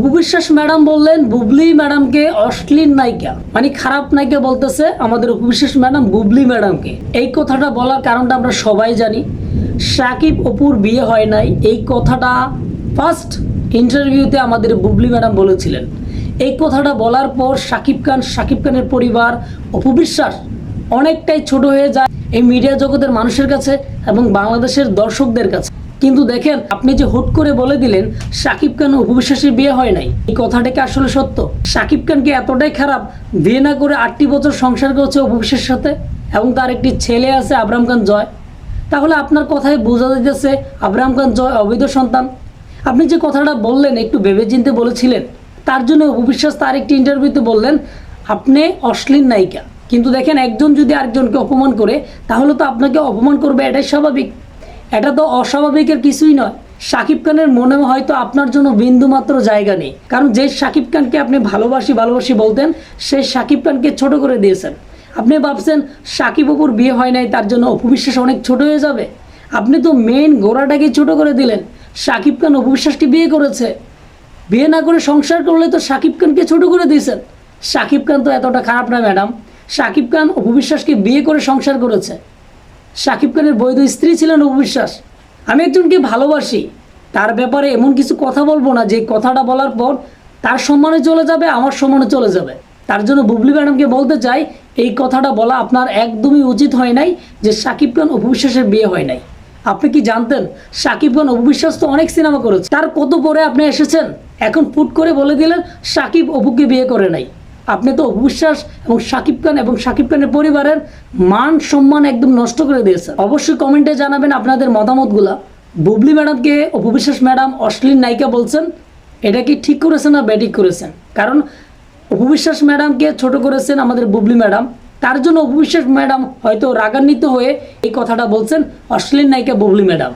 উপবিশ্বাস madam বললেন বুবলি ম্যাডামকে অশ্লীল নায়িকা, মানে খারাপ নায়িকা বলতেছে আমাদের উপবিশ্বাস ম্যাডাম বুবলি ম্যাডামকে। এই কথাটা বলার কারণটা আমরা সবাই জানি। সাকিব অপুর বিয়ে হয় নাই, এই কথাটা ফার্স্ট ইন্টারভিউতে আমাদের বুবলি ম্যাডাম বলেছিলেন। এই কথাটা বলার পর সাকিব খানের পরিবার, উপবিশ্বাস অনেকটাই ছোট হয়ে যায় এই মিডিয়া জগতের মানুষের কাছে এবং বাংলাদেশের দর্শকদের কাছে। কিন্তু দেখেন, আপনি যে হুট করে বলে দিলেন সাকিব খান উপবিশ্বাসের বিয়ে হয় নাই, এই কথাটা কি আসলে সত্য? সাকিব খানকে এতটাই খারাপ, বিয়ে না করে 8টি বছর সংসার করেছে উপবিশ্বাসের সাথে এবং তার একটি ছেলে আছে আবরাম খান জয়। তাহলে আপনার কথায় বোঝা যাচ্ছে আবরাম খান জয় অবৈধ সন্তান। আপনি যে কথাটা বললেন একটু ভেবেচিন্তে বলেছিলেন, তার জন্য উপবিশ্বাস তার একটি ইন্টারভিউতে বললেন আপনি অশ্লীল নায়িকা। কিন্তু দেখেন, একজন যদি আরেকজনকে অপমান করে তাহলে তো আপনাকে অপমান করবে, এটাই স্বাভাবিক। এটা তো অস্বাভাবিকের কিছুই নয়। সাকিব খানের মনে হয়তো আপনার জন্য বিন্দুমাত্র জায়গা নেই, কারণ যে সাকিব খানকে আপনি ভালোবাসি বলতেন, সেই সাকিব খানকে ছোট করে দিয়েছেন। আপনি ভাবছেন সাকিব অপুর বিয়ে হয় নাই, তার জন্য উপবিশ্বাস অনেক ছোট হয়ে যাবে। আপনি তো মেইন গোড়াটাকে ছোট করে দিলেন। সাকিব খান উপবিশ্বাসকে বিয়ে করেছে, বিয়ে না করে সংসার করলে তো সাকিব খানকে ছোট করে দিয়েছেন। সাকিব খান তো এতটা খারাপ না ম্যাডাম। সাকিব খান উপবিশ্বাসকে বিয়ে করে সংসার করেছে। সাকিব খানের বৈধ স্ত্রী ছিলেন উপবিশ্বাস। আমি একজনকে ভালোবাসি, তার ব্যাপারে এমন কিছু কথা বলবো না যে কথাটা বলার পর তার সম্মানে চলে যাবে, আমার সম্মানে চলে যাবে। তার জন্য বুবলি ম্যাডামকে বলতে চাই, এই কথাটা বলা আপনার একদমই উচিত হয় নাই যে সাকিব খান উপবিশ্বাসের বিয়ে হয় নাই। আপনি কি জানতেন সাকিব খান উপবিশ্বাস তো অনেক সিনেমা করেছে, তার কত পরে আপনি এসেছেন, এখন ফুট করে বলে দিলেন সাকিব অপুকে বিয়ে করে নাই। আপনি তো উপবিশ্বাস এবং সাকিব খানের পরিবারের মান সম্মান একদম নষ্ট করে দিয়েছেন। অবশ্যই কমেন্টে জানাবেন আপনাদের মতামতগুলা। বুবলি ম্যাডামকে উপবিশ্বাস ম্যাডাম অশ্লীল নায়িকা বলছেন, এটা কি ঠিক করেছেন না ব্যাটিক করেছেন? কারণ উপবিশ্বাস ম্যাডামকে ছোট করেছেন আমাদের বুবলি ম্যাডাম, তার জন্য উপবিশ্বাস ম্যাডাম হয়তো রাগান্বিত হয়ে এই কথাটা বলছেন অশ্লীল নায়িকা বুবলি ম্যাডাম।